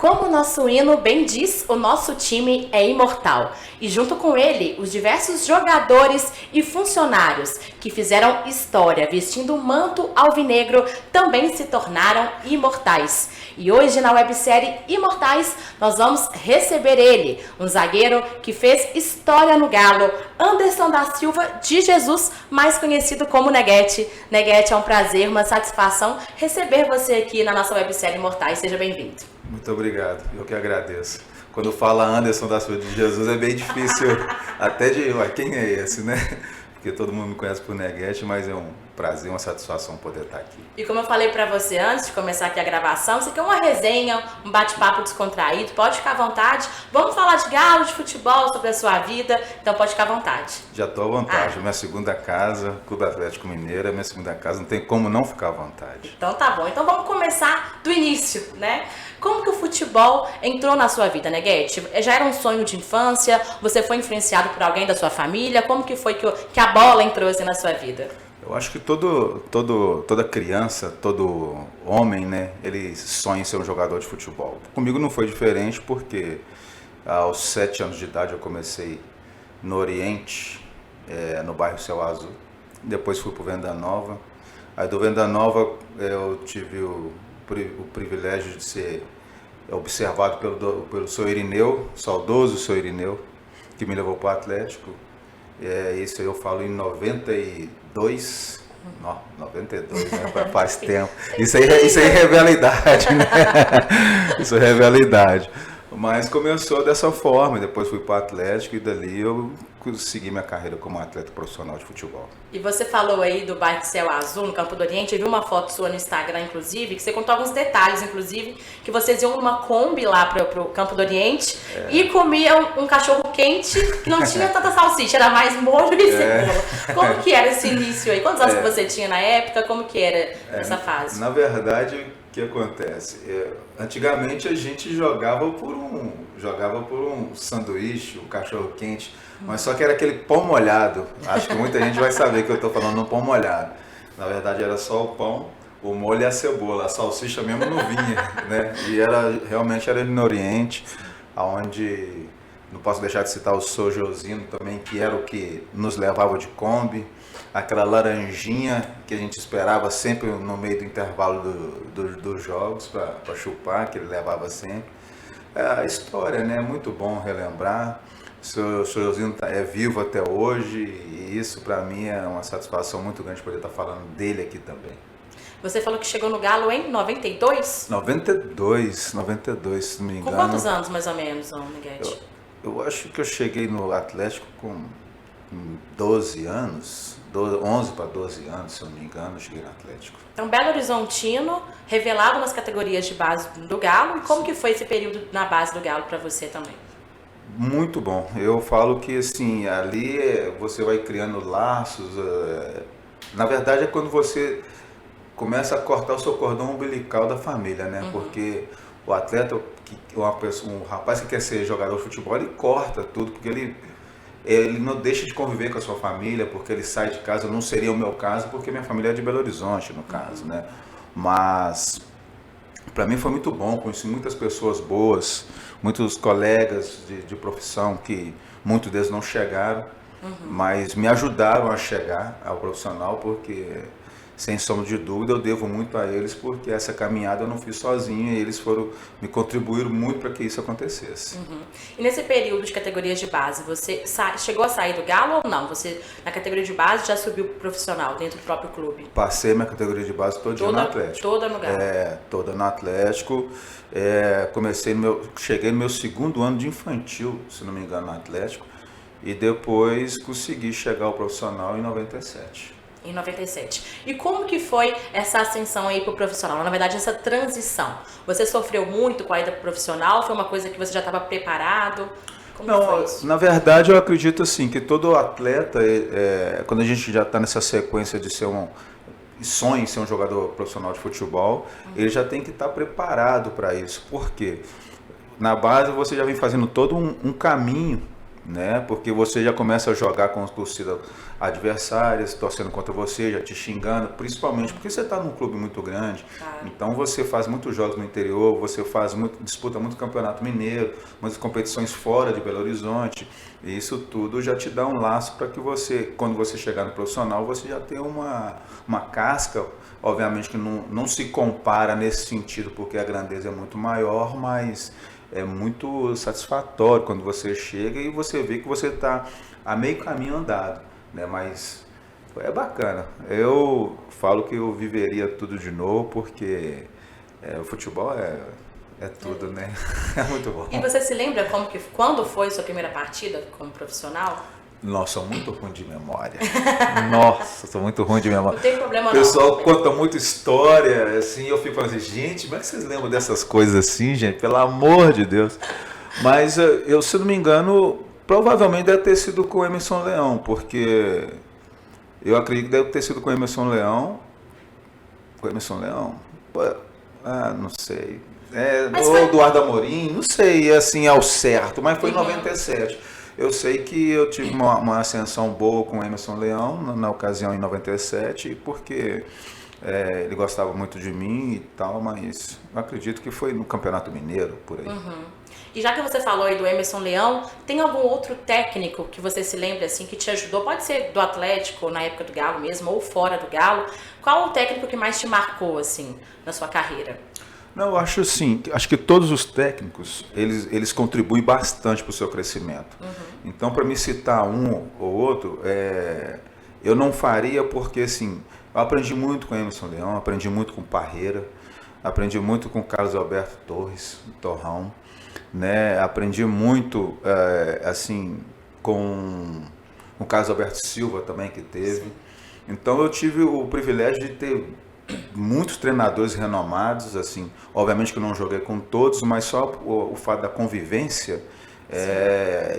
Como o nosso hino bem diz, o nosso time é imortal. E junto com ele, os diversos jogadores e funcionários que fizeram história vestindo o manto alvinegro também se tornaram imortais. E hoje na websérie Imortais, nós vamos receber ele, um zagueiro que fez história no Galo, Anderson da Silva de Jesus, mais conhecido como Neguete. Neguete, é um prazer, uma satisfação receber você aqui na nossa websérie Imortais. Seja bem-vindo. Muito obrigado, eu que agradeço. Quando fala Anderson da Silva de Jesus é bem difícil até de... Quem é esse, né? Porque todo mundo me conhece por Neguete, mas é um prazer, uma satisfação poder estar aqui. E como eu falei pra você antes de começar aqui a gravação, isso aqui é uma resenha, um bate-papo descontraído, pode ficar à vontade. Vamos falar de Galo, de futebol, sobre a sua vida, então pode ficar à vontade. Já estou à vontade, minha segunda casa, Clube Atlético Mineiro é minha segunda casa, não tem como não ficar à vontade. Então tá bom, então vamos começar do início, né? Como que o futebol entrou na sua vida, Neguete? Já era um sonho de infância? Você foi influenciado por alguém da sua família? Como que foi que a bola entrou assim na sua vida? Eu acho que toda criança, todo homem, né, ele sonha em ser um jogador de futebol. Comigo não foi diferente porque aos 7 anos de idade eu comecei no Oriente, no bairro Céu Azul. Depois fui para o Venda Nova. Aí do Venda Nova eu tive o privilégio de ser observado pelo seu Irineu, saudoso seu Irineu, que me levou para o Atlético. Isso eu falo em 92, não, 92, né? Faz tempo. Isso aí revela a idade, né? Isso revela a idade. Mas começou dessa forma, depois fui para o Atlético e dali eu segui minha carreira como atleta profissional de futebol. E você falou aí do bairro Céu Azul, no Campo do Oriente, eu vi uma foto sua no Instagram, inclusive, que você contou alguns detalhes, inclusive, que vocês iam numa Kombi lá pro Campo do Oriente e comiam um cachorro quente que não tinha tanta salsicha, era mais molho e cebola. Como que era esse início aí? Quantos anos que você tinha na época? Como que era essa fase? Na verdade, o que acontece? Antigamente a gente jogava por um sanduíche, um cachorro quente, mas só que era aquele pão molhado. Acho que muita gente vai saber que eu estou falando de um pão molhado. Na verdade era só o pão, o molho e a cebola, a salsicha mesmo não vinha, né? E realmente era no Oriente, onde não posso deixar de citar o Sou Josino também, que era o que nos levava de Kombi. Aquela laranjinha que a gente esperava sempre no meio do intervalo dos jogos para chupar, que ele levava sempre. A história, né? É muito bom relembrar. O seu Josino é vivo até hoje e isso para mim é uma satisfação muito grande poder estar falando dele aqui também. Você falou que chegou no Galo em 92? 92, se não me engano. Com quantos anos mais ou menos, Neguete? Eu acho que eu cheguei no Atlético com 12 anos. 11 para 12 anos, se eu não me engano, cheguei no Atlético. Então, Belo Horizontino, revelado nas categorias de base do Galo. E como que foi esse período na base do Galo para você também? Muito bom. Eu falo que assim, ali você vai criando laços. Na verdade é quando você começa a cortar o seu cordão umbilical da família, né? Porque o atleta, um rapaz que quer ser jogador de futebol, ele corta tudo, porque ele não deixa de conviver com a sua família, porque ele sai de casa. Não seria o meu caso, porque minha família é de Belo Horizonte, no caso, né? Mas para mim foi muito bom, conheci muitas pessoas boas, muitos colegas de profissão que muitos deles não chegaram, mas me ajudaram a chegar ao profissional, porque sem sombra de dúvida eu devo muito a eles, porque essa caminhada eu não fiz sozinho e eles me contribuíram muito para que isso acontecesse. E nesse período de categorias de base, você chegou a sair do Galo ou não? Você na categoria de base já subiu pro profissional dentro do próprio clube? Passei minha categoria de base toda no Atlético. Toda no Galo? Toda no Atlético. Cheguei no meu segundo ano de infantil, se não me engano, no Atlético, e depois consegui chegar ao profissional em 97. Em 97. E como que foi essa ascensão aí pro profissional? Na verdade, essa transição. Você sofreu muito com a ida pro profissional? Foi uma coisa que você já estava preparado? Como foi isso? Na verdade, eu acredito assim, que todo atleta, quando a gente já está nessa sequência de ser sonha em ser um jogador profissional de futebol, ele já tem que estar preparado para isso. Por quê? Na base, você já vem fazendo todo um caminho né? Porque você já começa a jogar com as torcidas adversárias, torcendo contra você, já te xingando, principalmente porque você está num clube muito grande. Claro. Então você faz muitos jogos no interior, você disputa muito campeonato mineiro, muitas competições fora de Belo Horizonte. E isso tudo já te dá um laço para que você, quando você chegar no profissional, você já tenha uma casca. Obviamente que não se compara nesse sentido, porque a grandeza é muito maior, mas é muito satisfatório quando você chega e você vê que você está a meio caminho andado, né? Mas é bacana. Eu falo que eu viveria tudo de novo, porque o futebol é tudo, né? É muito bom. E você se lembra quando foi sua primeira partida como profissional? Nossa, sou muito ruim de memória. Nossa, sou muito ruim de memória. Não tem problema O não. pessoal conta muita história, assim, eu fico falando assim, gente, como é que vocês lembram dessas coisas assim, gente? Pelo amor de Deus. Mas eu, se não me engano, provavelmente deve ter sido com o Emerson Leão, porque eu acredito que deve ter sido com o Emerson Leão. Com o Emerson Leão? Pô, não sei. Ou Eduardo Amorim, não sei assim ao certo, mas foi em 97. Eu sei que eu tive uma ascensão boa com o Emerson Leão na ocasião em 97, porque ele gostava muito de mim e tal, mas eu acredito que foi no Campeonato Mineiro, por aí. E já que você falou aí do Emerson Leão, tem algum outro técnico que você se lembra assim que te ajudou? Pode ser do Atlético, na época do Galo mesmo, ou fora do Galo. Qual o técnico que mais te marcou assim na sua carreira? Não, eu acho assim, acho que todos os técnicos, eles contribuem bastante para o seu crescimento. Então, para me citar um ou outro, eu não faria porque, assim, eu aprendi muito com o Emerson Leão, aprendi muito com o Parreira, aprendi muito com o Carlos Alberto Torres, Torrão, né? Aprendi muito, assim, com o Carlos Alberto Silva também, que teve. Sim. Então, eu tive o privilégio de ter muitos treinadores renomados, assim, obviamente que eu não joguei com todos, mas só o fato da convivência,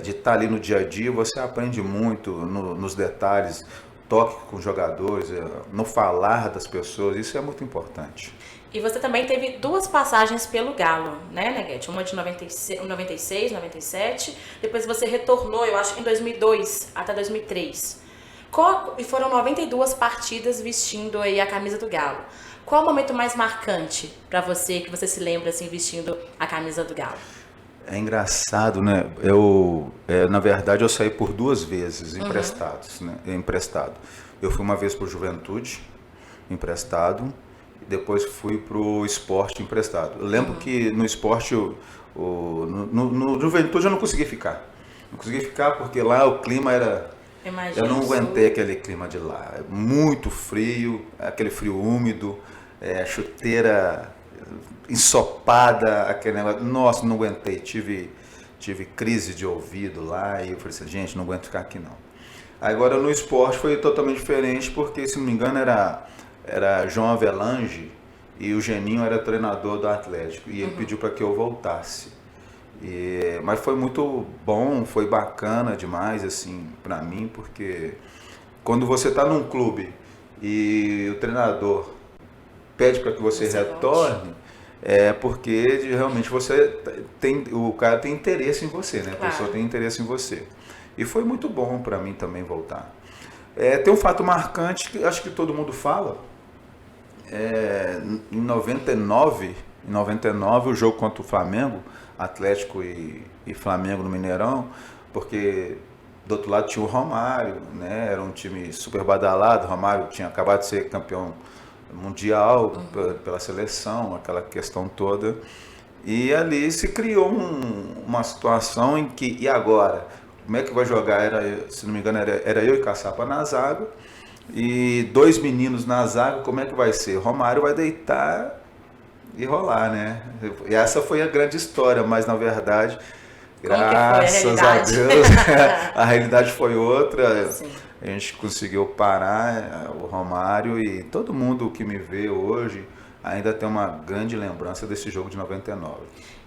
de estar ali no dia a dia, você aprende muito nos detalhes, toque com os jogadores, no falar das pessoas, isso é muito importante. E você também teve duas passagens pelo Galo, né, Neguete? Uma de 96, 97, depois você retornou, eu acho, em 2002 até 2003. E foram 92 partidas vestindo aí a camisa do Galo. Qual o momento mais marcante para você, que você se lembra assim, vestindo a camisa do Galo? É engraçado, né? Na verdade, eu saí por 2 vezes emprestado. Eu fui uma vez para o Juventude, emprestado, e depois fui para o Sport emprestado. Eu lembro que no Sport, no Juventude eu não consegui ficar. Não consegui ficar porque lá o clima era... Eu não aguentei aquele clima de lá. Muito frio, aquele frio úmido, chuteira ensopada, aquele negócio. Nossa, não aguentei. Tive crise de ouvido lá e eu falei assim, gente, não aguento ficar aqui não. Agora no esporte foi totalmente diferente porque, se não me engano, era João Avelange e o Geninho era treinador do Atlético e ele pediu para que eu voltasse. Mas foi muito bom, foi bacana demais assim para mim, porque quando você está num clube e o treinador pede para que você retorne, é porque realmente o cara tem interesse em você, né? A pessoa tem interesse em você. E foi muito bom para mim também voltar. Tem um fato marcante que acho que todo mundo fala. Em 99, o jogo contra o Flamengo, Atlético e Flamengo no Mineirão, porque do outro lado tinha o Romário, né? Era um time super badalado. O Romário tinha acabado de ser campeão mundial pela seleção, aquela questão toda. E ali se criou uma situação em que, e agora? Como é que vai jogar? Se não me engano, era eu e Caçapa na zaga, e 2 meninos na zaga, como é que vai ser? Romário vai deitar e rolar, né? E essa foi a grande história, mas na verdade, graças a Deus, a realidade foi outra. Sim. A gente conseguiu parar o Romário e todo mundo que me vê hoje ainda tem uma grande lembrança desse jogo de 99.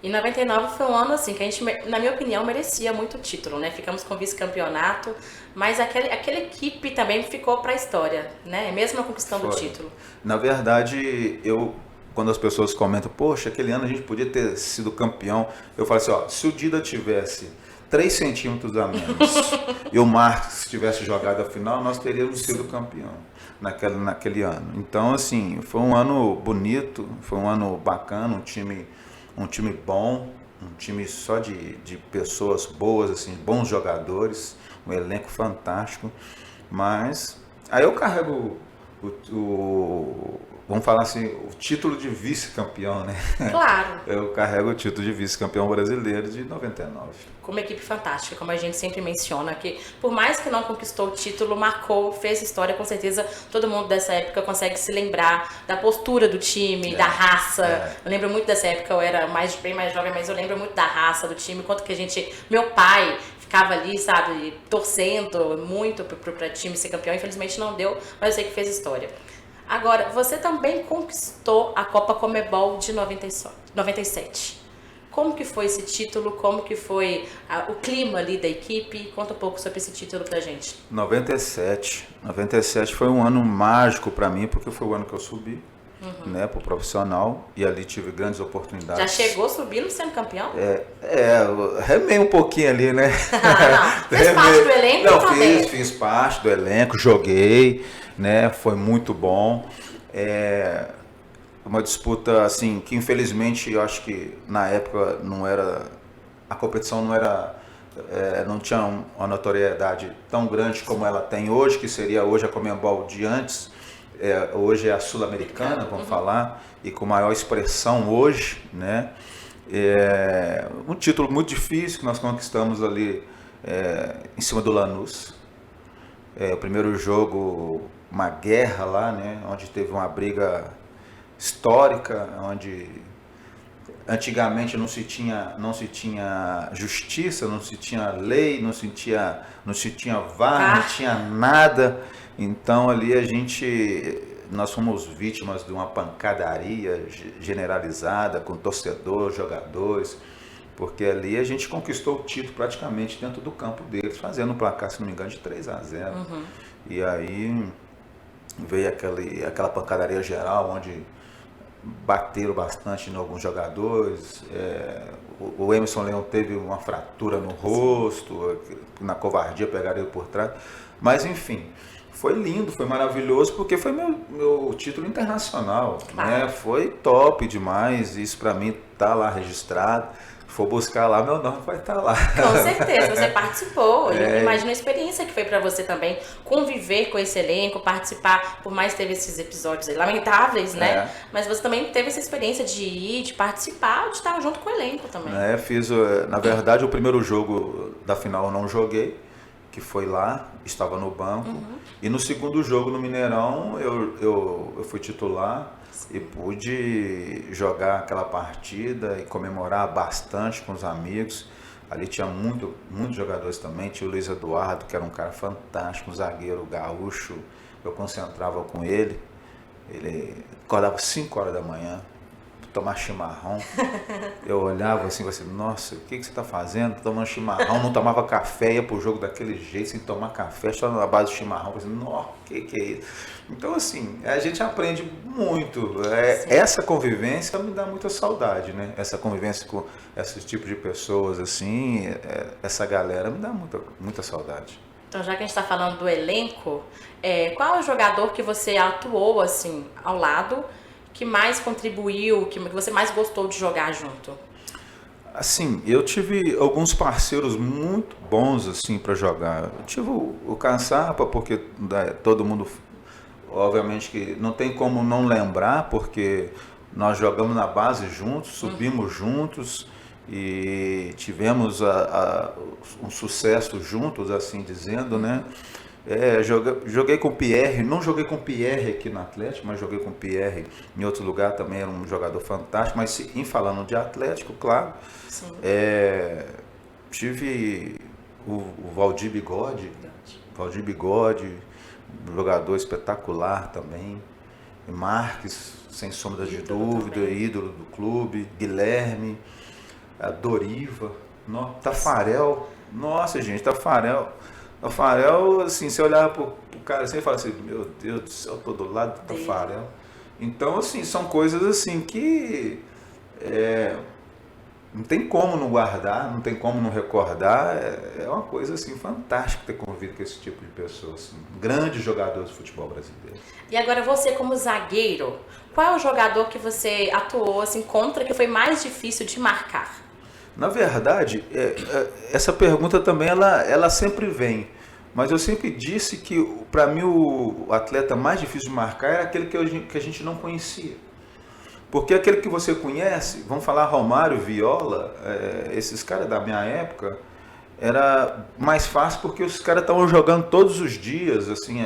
E 99 foi um ano assim que a gente, na minha opinião, merecia muito título, né? Ficamos com vice-campeonato, mas aquela equipe também ficou para a história, né? Mesmo conquistando o título. Na verdade, quando as pessoas comentam, poxa, aquele ano a gente podia ter sido campeão, eu falo assim, se o Dida tivesse 3 centímetros a menos. E o Marcos, se tivesse jogado a final, nós teríamos sido campeão naquele ano. Então, assim, foi um ano bonito, foi um ano bacana, um time bom, um time só de pessoas boas, assim, bons jogadores, um elenco fantástico. Mas aí eu carrego vamos falar assim, o título de vice-campeão, né? Claro. Eu carrego o título de vice-campeão brasileiro de 99. Com uma equipe fantástica, como a gente sempre menciona, que por mais que não conquistou o título, marcou, fez história, com certeza todo mundo dessa época consegue se lembrar da postura do time, da raça. Eu lembro muito dessa época, eu era bem mais jovem, mas eu lembro muito da raça do time, quanto que a gente, meu pai ficava ali, sabe, torcendo muito para o time ser campeão. Infelizmente não deu, mas eu sei que fez história. Agora, você também conquistou a Copa Conmebol de 97. Como que foi esse título? Como que foi o clima ali da equipe? Conta um pouco sobre esse título pra gente. 97 foi um ano mágico para mim, porque foi o ano que eu subi, né, pro profissional, e ali tive grandes oportunidades. Já chegou subindo sendo campeão? Eu remei um pouquinho ali, né? Não, fez parte do elenco? Não, fiz parte do elenco, joguei, né? Foi muito bom. Uma disputa assim que infelizmente eu acho que na época a competição não tinha uma notoriedade tão grande como ela tem hoje, que seria hoje a Conmebol de antes. Hoje é a Sul-Americana, vamos falar, e com maior expressão hoje, né? Um título muito difícil que nós conquistamos ali em cima do Lanús. O primeiro jogo, uma guerra lá, né? Onde teve uma briga histórica, onde antigamente não se tinha justiça, não se tinha lei, não se tinha VAR, não tinha nada. Então ali nós fomos vítimas de uma pancadaria generalizada com torcedor, jogadores, porque ali a gente conquistou o título praticamente dentro do campo deles, fazendo um placar, se não me engano, de 3-0. E aí veio aquela pancadaria geral, onde bateram bastante em alguns jogadores. O Emerson Leão teve uma fratura no rosto, na covardia pegaram ele por trás. Mas enfim, foi lindo, foi maravilhoso, porque foi meu título internacional, né? Foi top demais, isso para mim tá lá registrado. Se for buscar lá, meu nome vai estar lá. Com certeza, você participou. Imagina a experiência que foi para você também conviver com esse elenco, participar, por mais que teve esses episódios aí, lamentáveis, né? Mas você também teve essa experiência de ir, de participar, de estar junto com o elenco também. Na verdade, o primeiro jogo da final eu não joguei, que foi lá, estava no banco. E no segundo jogo no Mineirão eu fui titular. E pude jogar aquela partida e comemorar bastante com os amigos. Ali tinha muitos jogadores também. Tinha o Luiz Eduardo, que era um cara fantástico, um zagueiro gaúcho. Eu concentrava com ele. Ele acordava 5 horas da manhã para tomar chimarrão. Eu olhava assim, nossa, o que você está fazendo? Tomando chimarrão, não tomava café, ia pro jogo daquele jeito, sem tomar café, só na base do chimarrão. Nossa, que é isso? Então, assim, a gente aprende muito. Essa convivência me dá muita saudade, né? Essa convivência com esses tipos de pessoas, assim, essa galera me dá muita saudade. Então, já que a gente está falando do elenco, qual é o jogador que você atuou, assim, ao lado, que mais contribuiu, que você mais gostou de jogar junto? Assim, eu tive alguns parceiros muito bons, assim, para jogar. Eu tive o Caçapa, porque todo mundo... Obviamente que não tem como não lembrar, porque nós jogamos na base juntos, subimos juntos e tivemos um sucesso juntos, assim dizendo, né? Joguei com o Pierre, não joguei com o Pierre aqui no Atlético, mas joguei com o Pierre em outro lugar, também era um jogador fantástico, mas em falando de Atlético, claro, tive o Valdir Bigode, jogador espetacular também. Marques, sem sombra de dúvida, ídolo do clube. Guilherme, a Doriva, Tafarel. Nossa, gente, Tafarel, assim, você olhava pro cara assim e fala assim, meu Deus do céu, tô do lado do Tafarel. Então, assim, são coisas assim que não tem como não guardar, não tem como não recordar. É uma coisa assim fantástica ter convivido com esse tipo de pessoas, assim, grandes jogadores de futebol brasileiro. E agora você como zagueiro, qual é o jogador que você atuou assim contra que foi mais difícil de marcar? Na verdade, essa pergunta também ela sempre vem, mas eu sempre disse que para mim o atleta mais difícil de marcar era aquele que a gente não conhecia. Porque aquele que você conhece, vamos falar Romário, Viola, esses caras da minha época, era mais fácil porque os caras estavam jogando todos os dias, assim,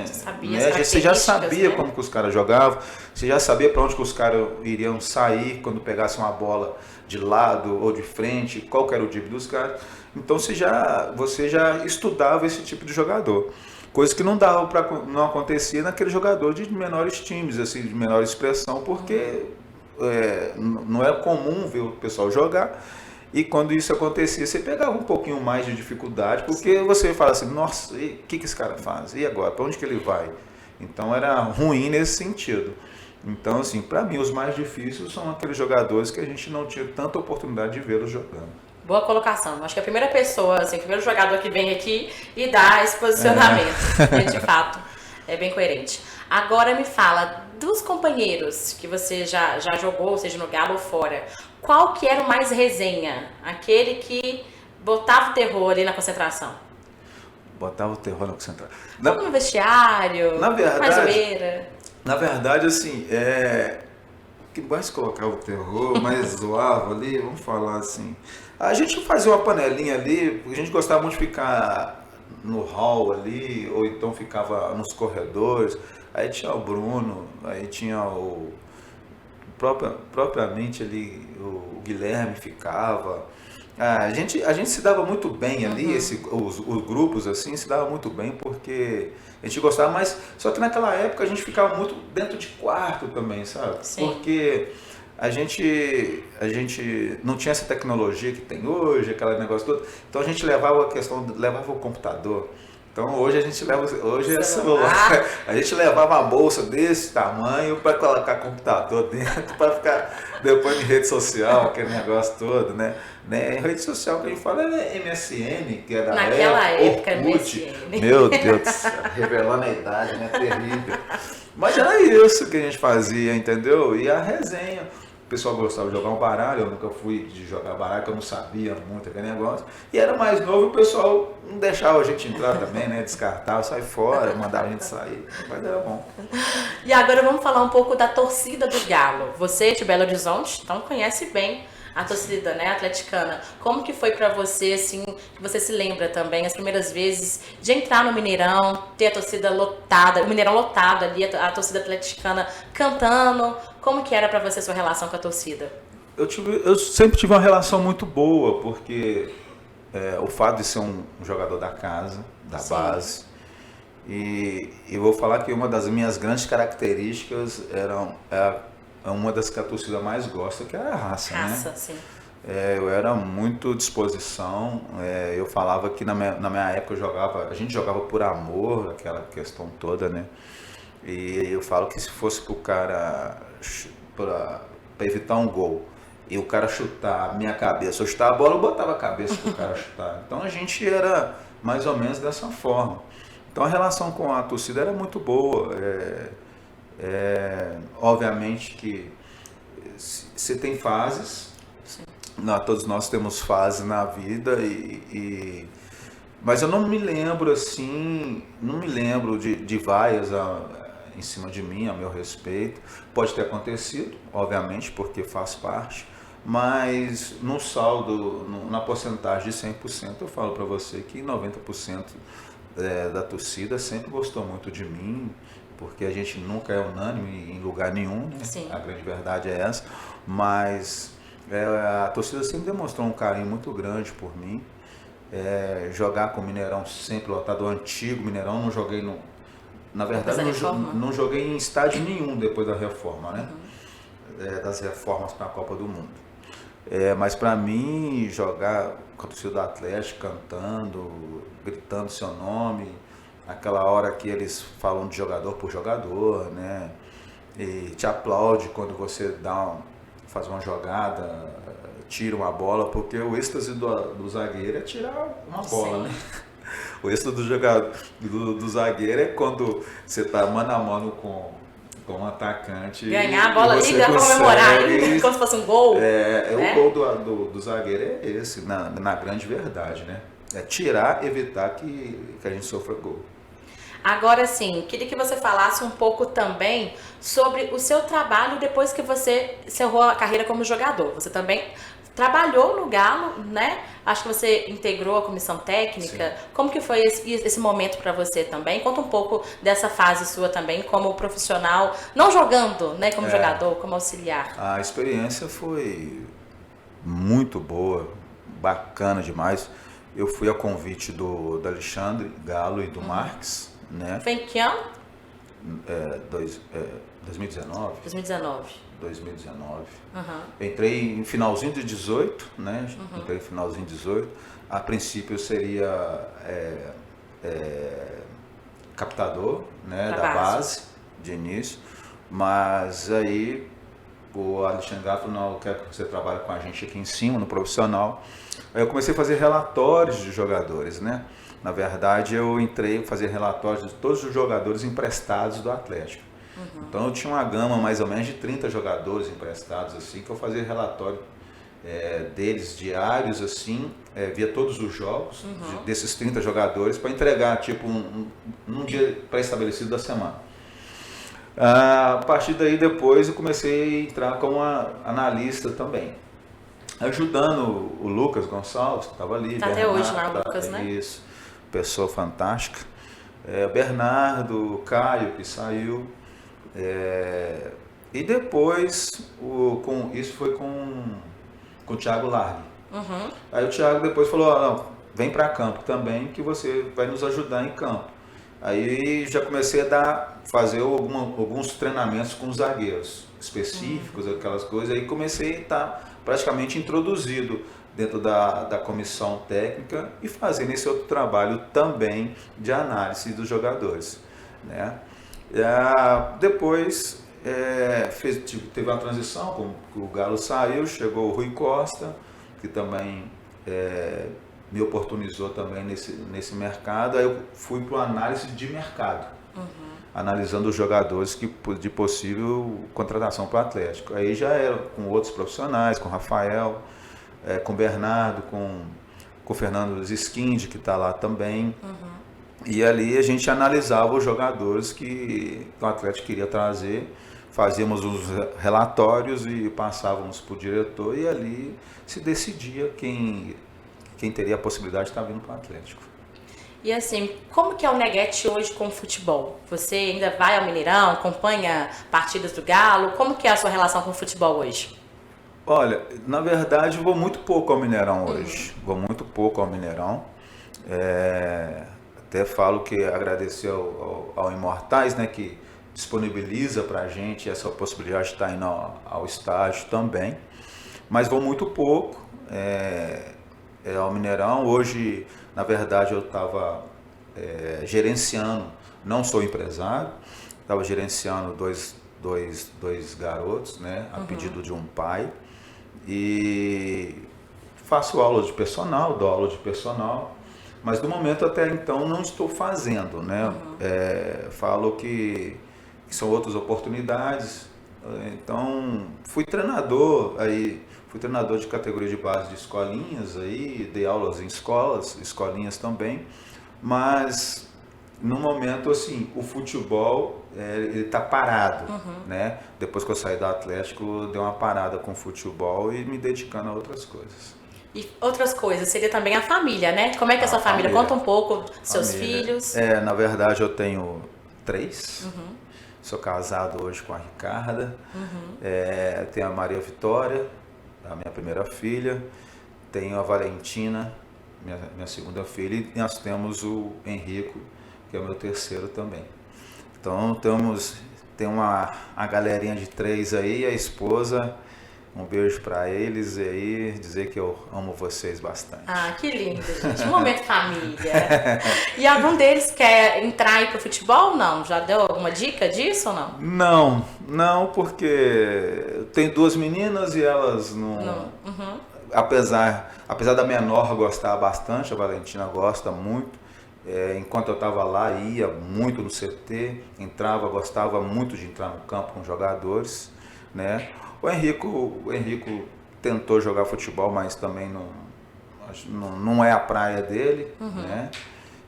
você já sabia, né, como que os caras jogavam, você já sabia para onde que os caras iriam sair quando pegassem uma bola de lado ou de frente, qual que era o drible dos caras. Então você já estudava esse tipo de jogador. Coisa que não acontecia naquele jogador de menores times, assim, de menor expressão, porque não é comum ver o pessoal jogar. E quando isso acontecia, você pegava um pouquinho mais de dificuldade, porque você fala assim, nossa, o que esse cara faz? E agora? Para onde que ele vai? Então era ruim nesse sentido. Então, assim, para mim, os mais difíceis são aqueles jogadores que a gente não tinha tanta oportunidade de vê-los jogando. Boa colocação. Acho que a primeira pessoa, assim, o primeiro jogador que vem aqui e dá esse posicionamento. De fato, é bem coerente. Agora me fala, dos companheiros que você já jogou, seja no Galo ou fora, qual que era o mais resenha? Aquele que botava o terror ali na concentração? Botava o terror na concentração. No vestiário, na verdade, mais zoeira. Na verdade, assim, o que mais colocava o terror, mais zoava ali, vamos falar assim. A gente fazia uma panelinha ali, a gente gostava muito de ficar no hall ali, ou então ficava nos corredores. Aí tinha o Bruno, aí tinha propriamente ali o Guilherme ficava. A gente se dava muito bem ali, os grupos assim se dava muito bem porque a gente gostava, mas só que naquela época a gente ficava muito dentro de quarto também, sabe? Sim. Porque a gente não tinha essa tecnologia que tem hoje, aquele negócio todo. Então a gente levava o computador. Então hoje é celular. A gente levava uma bolsa desse tamanho para colocar computador dentro, para ficar depois em rede social, aquele negócio todo, né? Em rede social que a gente fala é MSN, que é da Naquela época Orkut. MSN. Meu Deus do céu, revelando a idade, né? Terrível. Mas era isso que a gente fazia, entendeu? E a resenha. O pessoal gostava de jogar um baralho, eu nunca fui de jogar baralho, porque eu não sabia muito aquele negócio. E era mais novo, o pessoal não deixava a gente entrar também, né? Descartava, sai fora, mandava a gente sair. Mas era bom. E agora vamos falar um pouco da torcida do Galo. Você de Belo Horizonte, então conhece bem a torcida, né, atleticana. Como que foi pra você, assim, que você se lembra também, as primeiras vezes de entrar no Mineirão, ter a torcida lotada, o Mineirão lotado ali, a torcida atleticana cantando. Como que era pra você a sua relação com a torcida? Eu sempre tive uma relação muito boa, porque o fato de ser um jogador da casa, da Sim. base, e vou falar que uma das minhas grandes características é uma das que a torcida mais gosta, que é a raça, né? Raça, sim. Eu era muito disposição, eu falava que na minha época a gente jogava por amor, aquela questão toda, né? E eu falo que se fosse pro cara, para evitar um gol, e o cara chutar a minha cabeça, ou chutar a bola, eu botava a cabeça pro cara chutar. Então a gente era mais ou menos dessa forma. Então a relação com a torcida era muito boa. Obviamente que você tem fases, todos nós temos fases na vida, mas eu não me lembro assim, de vaias em cima de mim, a meu respeito. Pode ter acontecido, obviamente, porque faz parte, mas no saldo, na porcentagem de 100%, eu falo para você que 90% da torcida sempre gostou muito de mim, porque a gente nunca é unânime em lugar nenhum, né? Sim. A grande verdade é essa, mas a torcida sempre demonstrou um carinho muito grande por mim. Jogar com o Mineirão sempre lotado, o antigo Mineirão, não joguei na verdade não joguei em estádio nenhum depois da reforma, né? Das reformas para a Copa do Mundo. Mas para mim, jogar com a torcida do Atlético, cantando, gritando seu nome, aquela hora que eles falam de jogador por jogador, né? E te aplaude quando você faz uma jogada, tira uma bola, porque o êxtase do zagueiro é tirar uma bola, né? O êxtase do zagueiro é quando você está mano a mano com um atacante. Ganhar a bola ali e comemorar ainda, como se fosse um gol. O gol do zagueiro é esse, na grande verdade, né? É tirar, evitar que a gente sofra gol. Agora sim, queria que você falasse um pouco também sobre o seu trabalho depois que você encerrou a carreira como jogador. Você também trabalhou no Galo, né? Acho que você integrou a comissão técnica. Sim. Como que foi esse momento para você também? Conta um pouco dessa fase sua também como profissional, não jogando, né, como jogador, como auxiliar. A experiência foi muito boa, bacana demais. Eu fui a convite do Alexandre Galo e do Marques, né? Foi em que ano? 2019. 2019. Entrei em finalzinho de 18, né? Entrei em finalzinho de 18. A princípio eu seria captador, né? Da base de início. Mas aí o Alexandre Gato, não, eu quero que você trabalhe com a gente aqui em cima, no profissional. Aí eu comecei a fazer relatórios de jogadores, né? Na verdade, eu entrei a fazer relatórios de todos os jogadores emprestados do Atlético. Então eu tinha uma gama mais ou menos de 30 jogadores emprestados, assim, que eu fazia relatório deles diários, assim, via todos os jogos desses 30 jogadores para entregar, tipo, um dia pré-estabelecido da semana. A partir daí, depois, eu comecei a entrar como analista também, ajudando o Lucas Gonçalves, que estava ali. Tá até hoje lá o Lucas, né? Isso, pessoa fantástica. Bernardo, Caio, que saiu. E depois, isso foi com o Thiago Largue. Aí o Thiago depois falou, não, vem para campo também, que você vai nos ajudar em campo. Aí já comecei a fazer alguns treinamentos com os zagueiros específicos, aquelas coisas. Aí comecei a estar praticamente introduzido dentro da comissão técnica e fazendo esse outro trabalho também de análise dos jogadores, né? Depois teve uma transição, o Galo saiu, chegou o Rui Costa, que também me oportunizou também nesse mercado. Aí eu fui para a análise de mercado, analisando os jogadores de possível contratação para o Atlético. Aí já era com outros profissionais, com o Rafael, com o Bernardo, com o Fernando Ziskindi, que está lá também. E ali a gente analisava os jogadores que o Atlético queria trazer, fazíamos os relatórios e passávamos para o diretor, e ali se decidia quem teria a possibilidade de estar vindo para o Atlético. E assim, como que é o Neguete hoje com o futebol? Você ainda vai ao Mineirão, acompanha partidas do Galo? Como que é a sua relação com o futebol hoje? Olha, na verdade, vou muito pouco ao Mineirão hoje. Vou muito pouco ao Mineirão. Até falo que agradecer ao Imortais, né, que disponibiliza para a gente essa possibilidade de estar indo ao estádio também. Mas vou muito pouco ao Mineirão. Hoje, na verdade, eu estava gerenciando, não sou empresário, estava gerenciando dois garotos, né, a pedido de um pai. E faço aula de personal, dou aula de personal, mas no momento até então não estou fazendo, né? Falo que são outras oportunidades. Então fui treinador de categoria de base de escolinhas aí, dei aulas em escolinhas também, mas no momento assim o futebol ele está parado, né? Depois que eu saí do Atlético, dei uma parada com o futebol e me dedicando a outras coisas. E outras coisas, seria também a família, né? Como é que é a sua família? Conta um pouco dos seus filhos. Na verdade eu tenho 3. Sou casado hoje com a Ricarda. Tenho a Maria Vitória, a minha primeira filha. Tenho a Valentina, minha segunda filha. E nós temos o Henrico, que é o meu terceiro também. Então tem uma galerinha de 3 aí, a esposa. Um beijo para eles e aí dizer que eu amo vocês bastante. Ah, que lindo, gente. Um momento família. E algum deles quer entrar aí pro futebol? Não? Já deu alguma dica disso ou não? Não, porque eu tenho 2 meninas e elas não. apesar da menor gostar bastante, a Valentina gosta muito. Enquanto eu estava lá, ia muito no CT, gostava muito de entrar no campo com jogadores, né? O Henrico tentou jogar futebol, mas também não é a praia dele, né?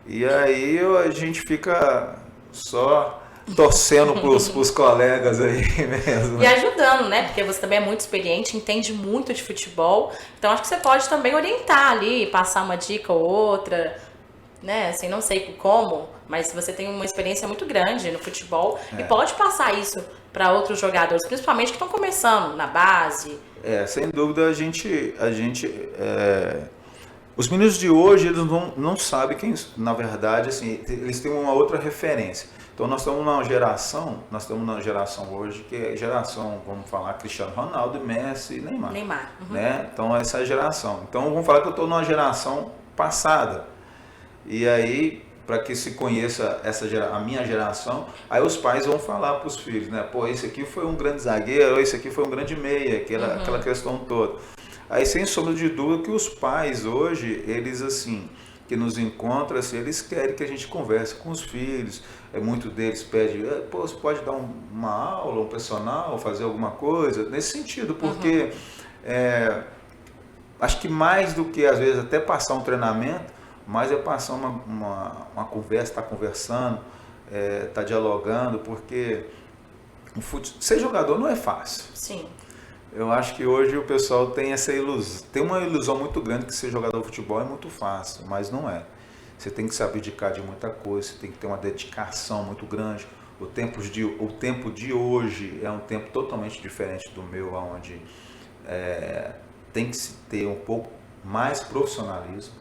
E aí a gente fica só torcendo pros colegas aí mesmo. E ajudando, né? Porque você também é muito experiente, entende muito de futebol, então acho que você pode também orientar ali, passar uma dica ou outra, né? Assim, não sei como, mas você tem uma experiência muito grande no futebol e pode passar isso para outros jogadores, principalmente que estão começando na base. Sem dúvida os meninos de hoje, eles não sabem quem, na verdade, assim, eles têm uma outra referência. Então nós estamos numa geração hoje que é geração, vamos falar, Cristiano Ronaldo, Messi e Neymar. Né? Então essa é a geração. Então vamos falar que eu estou numa geração passada. E aí, para que se conheça a minha geração, aí os pais vão falar para os filhos, né? Pô, esse aqui foi um grande zagueiro, esse aqui foi um grande meia, aquela questão toda. Aí, sem sombra de dúvida, que os pais hoje, eles assim, que nos encontram, assim, eles querem que a gente converse com os filhos. Muito deles pede, pô, você pode dar uma aula, um personal, fazer alguma coisa? Nesse sentido, porque acho que mais do que, às vezes, até passar um treinamento, mas é passar uma conversa, estar conversando, estar dialogando, porque ser jogador não é fácil. Sim. Eu acho que hoje o pessoal tem essa ilusão, tem uma ilusão muito grande que ser jogador de futebol é muito fácil, mas não é. Você tem que se abdicar de muita coisa, você tem que ter uma dedicação muito grande. O tempo de hoje é um tempo totalmente diferente do meu, onde tem que se ter um pouco mais profissionalismo.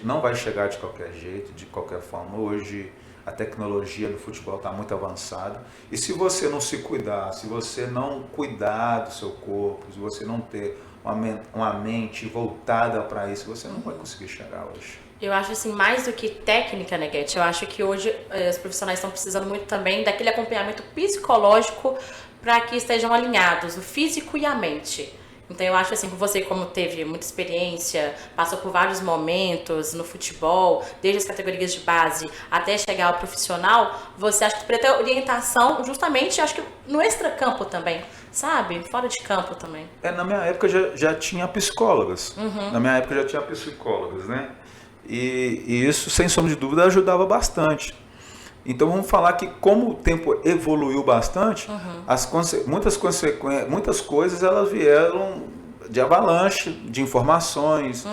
Não vai chegar de qualquer jeito, de qualquer forma. Hoje a tecnologia do futebol está muito avançada. E se você não se cuidar, se você não cuidar do seu corpo, se você não ter uma mente voltada para isso, você não vai conseguir chegar hoje. Eu acho assim, mais do que técnica, né, Guete? Eu acho que hoje os profissionais estão precisando muito também daquele acompanhamento psicológico para que estejam alinhados, o físico e a mente. Então eu acho assim, que você, como teve muita experiência, passou por vários momentos no futebol, desde as categorias de base até chegar ao profissional, você acha que poderia ter orientação justamente, acho que no extracampo também, sabe? Fora de campo também. Na minha época já tinha psicólogas. Na minha época já tinha psicólogas, né? E isso, sem sombra de dúvida, ajudava bastante. Então vamos falar que como o tempo evoluiu bastante, muitas coisas elas vieram de avalanche de informações.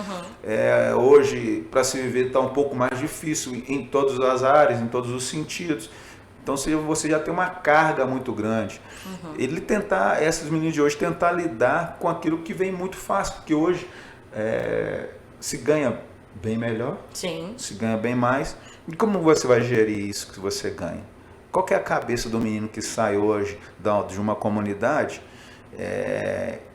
Hoje, para se viver, está um pouco mais difícil em todas as áreas, em todos os sentidos. Então você já tem uma carga muito grande. Esses meninos de hoje tentar lidar com aquilo que vem muito fácil, porque hoje se ganha bem melhor, Sim. Se ganha bem mais. E como você vai gerir isso que você ganha? Qual que é a cabeça do menino que sai hoje de uma comunidade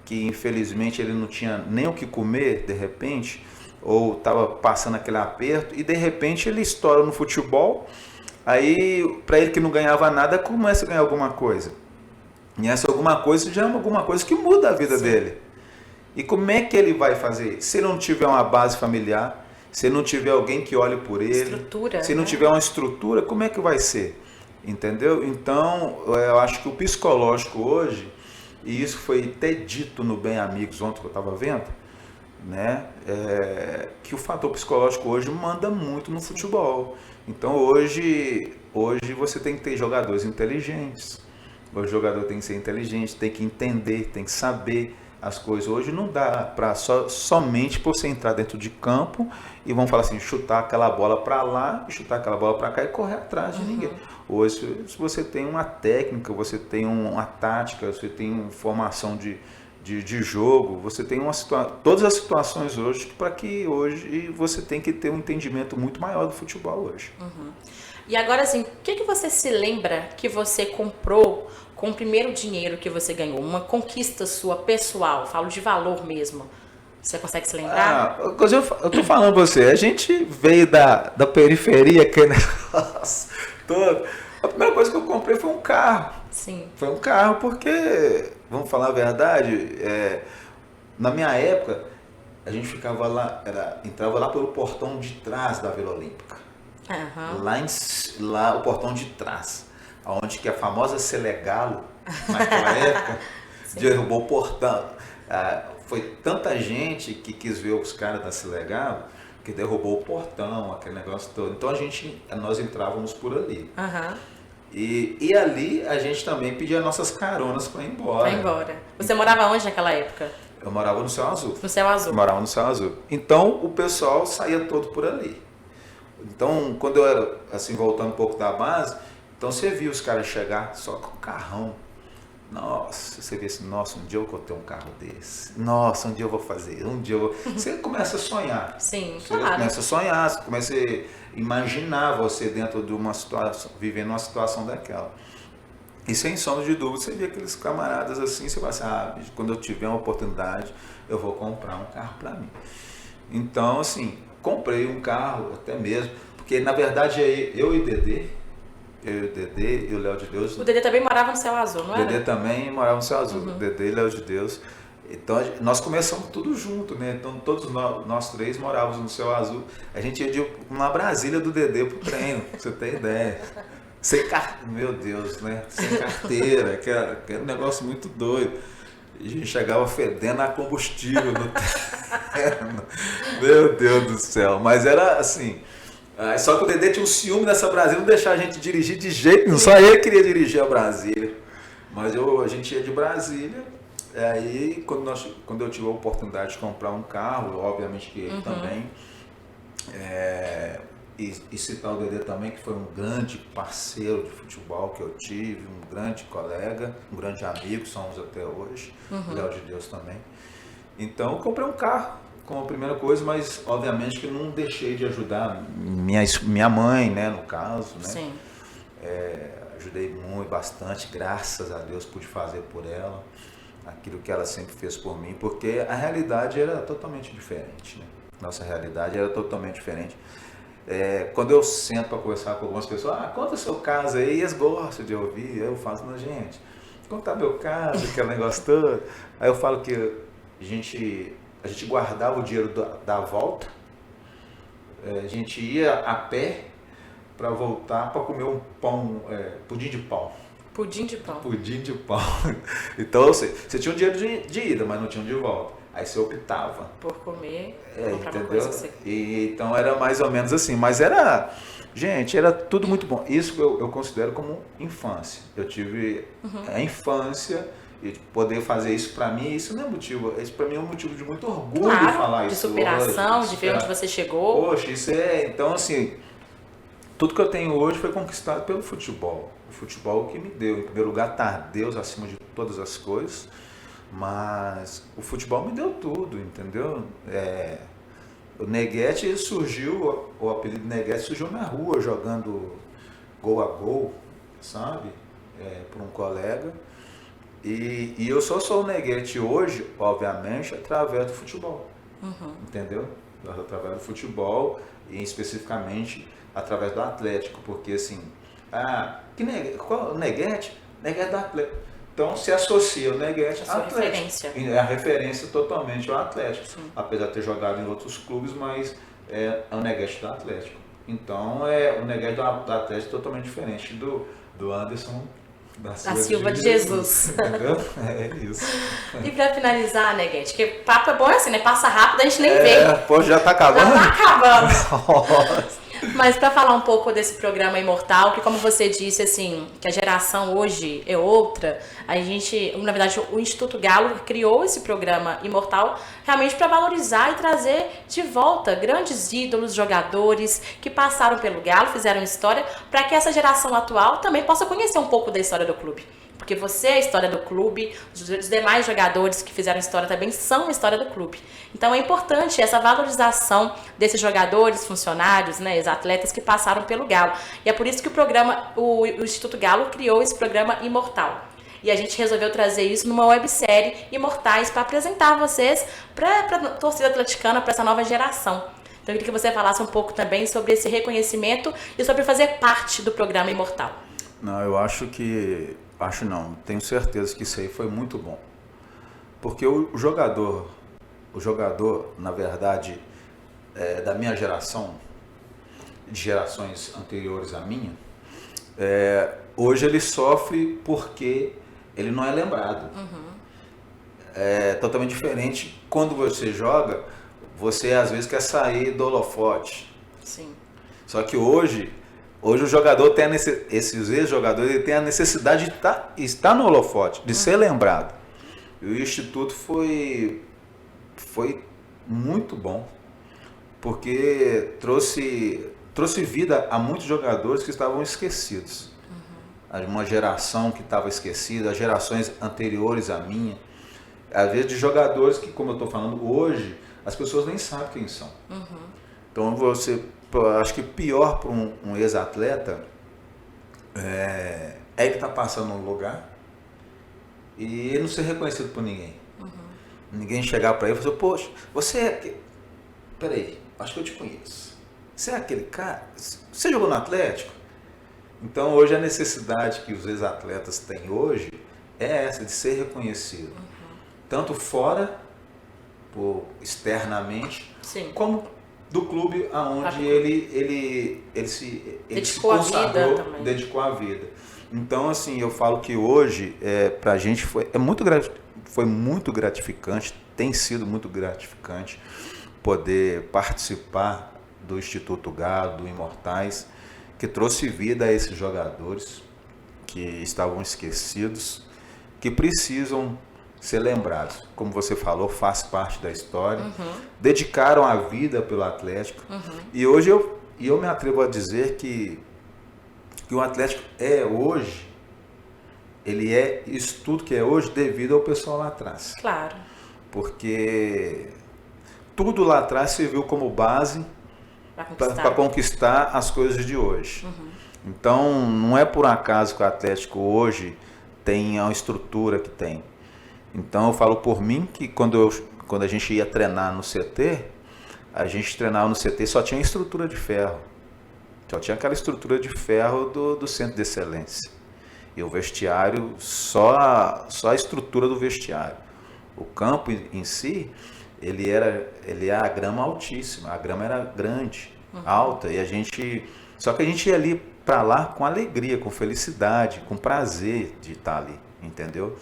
que infelizmente ele não tinha nem o que comer de repente, ou estava passando aquele aperto e de repente ele estoura no futebol, aí para ele que não ganhava nada começa a ganhar alguma coisa. E essa alguma coisa já é alguma coisa que muda a vida dele. E como é que ele vai fazer isso? Se ele não tiver uma base familiar, se não tiver alguém que olhe por ele, se não tiver uma estrutura, como é que vai ser? Entendeu? Então, eu acho que o psicológico hoje, e isso foi até dito no Bem Amigos ontem que eu estava vendo, né? Que o fator psicológico hoje manda muito no futebol. Então, hoje você tem que ter jogadores inteligentes. O jogador tem que ser inteligente, tem que entender, tem que saber as coisas. Hoje não dá para somente por você entrar dentro de campo e vamos falar assim, chutar aquela bola para lá, chutar aquela bola para cá e correr atrás de ninguém. Hoje, se você tem uma técnica, você tem uma tática, você tem uma formação de jogo, você tem todas as situações hoje para que hoje você tem que ter um entendimento muito maior do futebol hoje. E agora assim, o que você se lembra que você comprou com o primeiro dinheiro que você ganhou? Uma conquista sua pessoal, falo de valor mesmo. Você consegue se lembrar? Eu tô falando pra você, a gente veio da periferia, que todo. A primeira coisa que eu comprei foi um carro. Sim. Foi um carro porque, vamos falar a verdade, Na minha época, a gente ficava lá, entrava lá pelo portão de trás da Vila Olímpica. Aham. Lá o portão de trás, onde que a famosa Selegalo, naquela época, derrubou o portão. Foi tanta gente que quis ver os caras da Selegalo que derrubou o portão, aquele negócio todo. Então nós entrávamos por ali. Aham. E ali a gente também pedia nossas caronas para ir embora. Vai embora. Você morava onde naquela época? Eu morava no Céu Azul. No Céu Azul. Eu morava no Céu Azul. Então o pessoal saía todo por ali. Então, quando eu era, assim, voltando um pouco da base, então você via os caras chegar só com carrão. Nossa, você vê assim, nossa, um dia eu vou ter um carro desse. Nossa, um dia eu vou fazer, um dia eu vou... Você começa a sonhar. Sim, Você claro. começa a sonhar, você começa a imaginar você dentro de uma situação, vivendo uma situação daquela. E sem sombra de dúvida, você vê aqueles camaradas assim, você fala assim, bicho, quando eu tiver uma oportunidade, eu vou comprar um carro para mim. Então, assim, comprei um carro até mesmo, porque na verdade eu e o Dedê e o Léo de Deus. O Dedê também morava no Céu Azul, não O era? Dedê também morava no Céu Azul, o Dedê e o Léo de Deus. Então nós começamos tudo junto, né? Então todos nós três morávamos no Céu Azul. A gente ia de uma Brasília do Dedê pro treino, pra você ter ideia. Sem meu Deus, né? Sem carteira, que era um negócio muito doido. E a gente chegava fedendo a combustível no terreno. Meu Deus do céu. Mas era assim. Só que o Dedê tinha um ciúme nessa Brasília, não deixar a gente dirigir de jeito nenhum. Só ele queria dirigir a Brasília. Mas a gente ia de Brasília. Aí quando eu tive a oportunidade de comprar um carro, obviamente que ele também. E citar o Dedê também, que foi um grande parceiro de futebol que eu tive, um grande colega, um grande amigo, somos até hoje, o Léo de Deus também. Então eu comprei um carro como a primeira coisa, mas obviamente que não deixei de ajudar minha mãe, né, no caso, né? Sim. Ajudei muito, bastante, graças a Deus pude fazer por ela aquilo que ela sempre fez por mim, porque a realidade era totalmente diferente, né? Nossa realidade era totalmente diferente. Quando eu sento para conversar com algumas pessoas, conta o seu caso aí, eles gostam de ouvir, eu falo, gente, conta meu caso, aquele negócio todo. Aí eu falo que a gente guardava o dinheiro da volta, a gente ia a pé para voltar para comer um pão, pudim de pão. Pudim de pão. Pudim de pão. Então você tinha um dinheiro de ida, mas não tinha um de volta. Aí você optava por comer, comprar entendeu? uma coisa que você... Então era mais ou menos assim, mas era tudo muito bom. Isso eu considero como infância. Eu tive a infância e poder fazer isso para mim, isso não é motivo, isso para mim é um motivo de muito orgulho falar de isso superação, hoje, de ver onde você chegou. Poxa, então assim, tudo que eu tenho hoje foi conquistado pelo futebol. O futebol que me deu, em primeiro lugar, tá Deus acima de todas as coisas. Mas o futebol me deu tudo, entendeu? O Neguete surgiu, o apelido Neguete surgiu na rua, jogando gol a gol, sabe? Por um colega. E eu só sou o Neguete hoje, obviamente, através do futebol. Entendeu? Através do futebol e especificamente através do Atlético, porque assim, qual Neguete? Neguete do Atlético. Então se associa o Neguete ao Atlético. Referência. É a referência totalmente ao Atlético. Sim. Apesar de ter jogado em outros clubes, mas é o Neguete do Atlético. Então o Neguete do Atlético é totalmente diferente do Anderson da Silva de Jesus. Entendeu? É isso. E pra finalizar, Neguete, que papo é bom assim, né? Passa rápido, a gente nem vê. Pô, já tá acabando? Já tá acabando. Mas para falar um pouco desse programa Imortal, que como você disse, assim, que a geração hoje é outra, a gente, na verdade, o Instituto Galo criou esse programa Imortal realmente para valorizar e trazer de volta grandes ídolos, jogadores que passaram pelo Galo, fizeram história, para que essa geração atual também possa conhecer um pouco da história do clube. Porque você é a história do clube, os demais jogadores que fizeram história também são a história do clube. Então é importante essa valorização desses jogadores, funcionários, né, ex-atletas que passaram pelo Galo. E é por isso que o Instituto Galo criou esse programa Imortal. E a gente resolveu trazer isso numa websérie Imortais para apresentar vocês para a torcida atleticana, para essa nova geração. Então eu queria que você falasse um pouco também sobre esse reconhecimento e sobre fazer parte do programa Imortal. Não, eu tenho certeza que isso aí foi muito bom. Porque o jogador o jogador, na verdade, da minha geração, de gerações anteriores à minha, hoje ele sofre porque ele não é lembrado. É totalmente diferente. Quando você joga, você às vezes quer sair do holofote. Sim. Só que hoje o jogador tem esses ex-jogadores, ele tem a necessidade de estar no holofote, de ser lembrado. E o Instituto foi muito bom, porque trouxe vida a muitos jogadores que estavam esquecidos. Uma geração que estava esquecida, as gerações anteriores à minha, às vezes de jogadores que, como eu estou falando hoje, as pessoas nem sabem quem são. Então acho que pior para um ex-atleta é ele estar passando num lugar e ele não ser reconhecido por ninguém. Ninguém chegar para ele e falar, poxa, você é aquele... Peraí, acho que eu te conheço. Você é aquele cara? Você jogou no Atlético? Então hoje a necessidade que os ex-atletas têm hoje é essa, de ser reconhecido. Tanto fora, externamente, Sim. como do clube aonde ele se consagrou, dedicou a vida. Então, assim, eu falo que hoje, pra gente, foi muito gratificante, tem sido muito gratificante poder participar do Instituto Galo, do Imortais, que trouxe vida a esses jogadores que estavam esquecidos, que precisam ser lembrados. Como você falou, faz parte da história. Dedicaram a vida pelo Atlético. E hoje eu me atrevo a dizer que o Atlético hoje, ele é isso tudo que é hoje devido ao pessoal lá atrás. Claro. Porque tudo lá atrás serviu como base para conquistar as coisas de hoje. Então, não é por acaso que o Atlético hoje tem a estrutura que tem. Então, eu falo por mim que quando a gente ia treinar no CT, a gente treinava no CT só tinha estrutura de ferro. Só tinha aquela estrutura de ferro do centro de excelência. E o vestiário, só a estrutura do vestiário. O campo em si, ele é a grama altíssima, a grama era grande, alta, e só que a gente ia ali para lá com alegria, com felicidade, com prazer de estar ali, entendeu?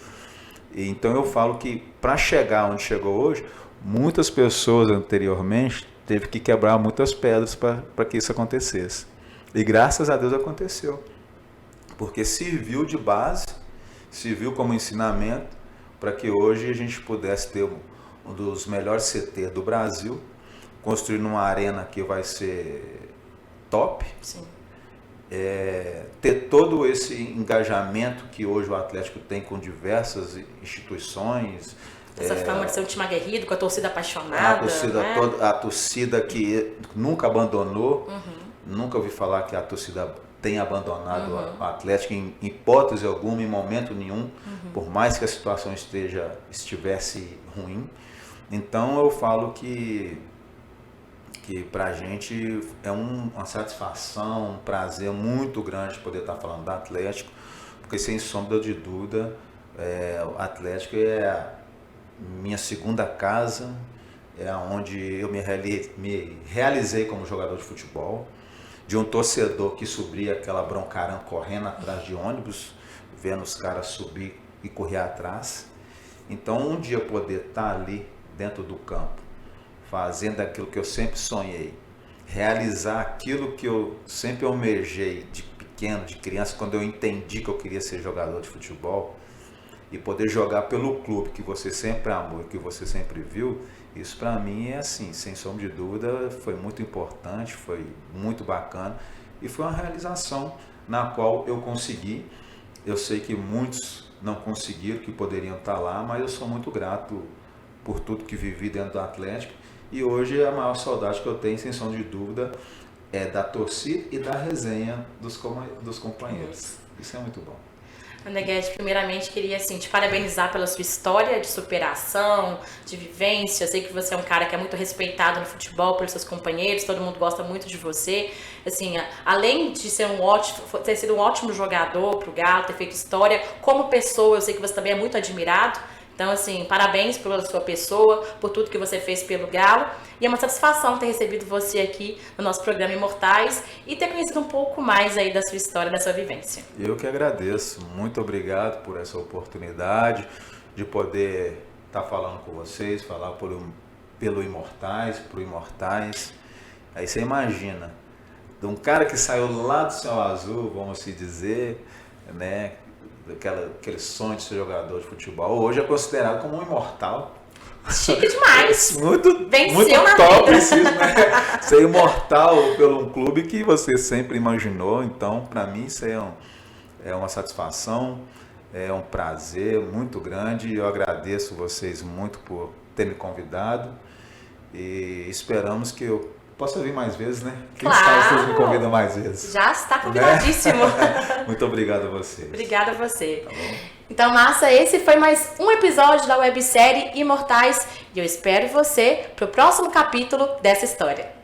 E então eu falo que para chegar onde chegou hoje, muitas pessoas anteriormente teve que quebrar muitas pedras para que isso acontecesse. E graças a Deus aconteceu, porque serviu de base, serviu como ensinamento para que hoje a gente pudesse ter um dos melhores CT do Brasil, construir numa arena que vai ser top. Sim. Ter todo esse engajamento que hoje o Atlético tem com diversas instituições. Essa fama de ser um time aguerrido, com a torcida apaixonada. A torcida que nunca abandonou. Nunca ouvi falar que a torcida tenha abandonado o Atlético em hipótese alguma, em momento nenhum, por mais que a situação estivesse ruim. Então eu falo que pra gente é uma satisfação, um prazer muito grande poder estar falando do Atlético, porque sem sombra de dúvida, o Atlético é a minha segunda casa, é onde eu me realizei como jogador de futebol, de um torcedor que subia aquela broncarã correndo atrás de ônibus, vendo os caras subir e correr atrás. Então um dia poder estar ali dentro do campo, fazendo aquilo que eu sempre sonhei, realizar aquilo que eu sempre almejei de pequeno, de criança, quando eu entendi que eu queria ser jogador de futebol, e poder jogar pelo clube que você sempre amou e que você sempre viu, isso para mim é assim, sem sombra de dúvida, foi muito importante, foi muito bacana, e foi uma realização na qual eu consegui. Eu sei que muitos não conseguiram, que poderiam estar lá, mas eu sou muito grato por tudo que vivi dentro do Atlético. E hoje a maior saudade que eu tenho, sem sombra de dúvida, é da torcida e da resenha dos companheiros. Isso é muito bom. André Guedes, primeiramente queria te parabenizar pela sua história de superação, de vivência. Eu sei que você é um cara que é muito respeitado no futebol pelos seus companheiros, todo mundo gosta muito de você. Assim, além de ser ter sido um ótimo jogador pro Galo, ter feito história, como pessoa, eu sei que você também é muito admirado. Então, assim, parabéns pela sua pessoa, por tudo que você fez pelo Galo. E é uma satisfação ter recebido você aqui no nosso programa Imortais e ter conhecido um pouco mais aí da sua história, da sua vivência. Eu que agradeço. Muito obrigado por essa oportunidade de poder estar falando com vocês, falar pelo Imortais, pro Imortais. Aí você imagina, de um cara que saiu lá do Céu Azul, vamos se dizer, né, aquele sonho de ser jogador de futebol, hoje é considerado como um imortal. Chique demais! Muito na top vida. isso, né? Ser imortal pelo um clube que você sempre imaginou. Então, para mim, isso é uma satisfação, é um prazer muito grande. Eu agradeço vocês muito por ter me convidado e esperamos que eu possa vir mais vezes, né? Quem sabe vocês me convidam mais vezes. Já está convidadíssimo. Muito obrigado a vocês. Obrigada a você. Tá bom? Então, massa, esse foi mais um episódio da websérie Imortais e eu espero você pro próximo capítulo dessa história.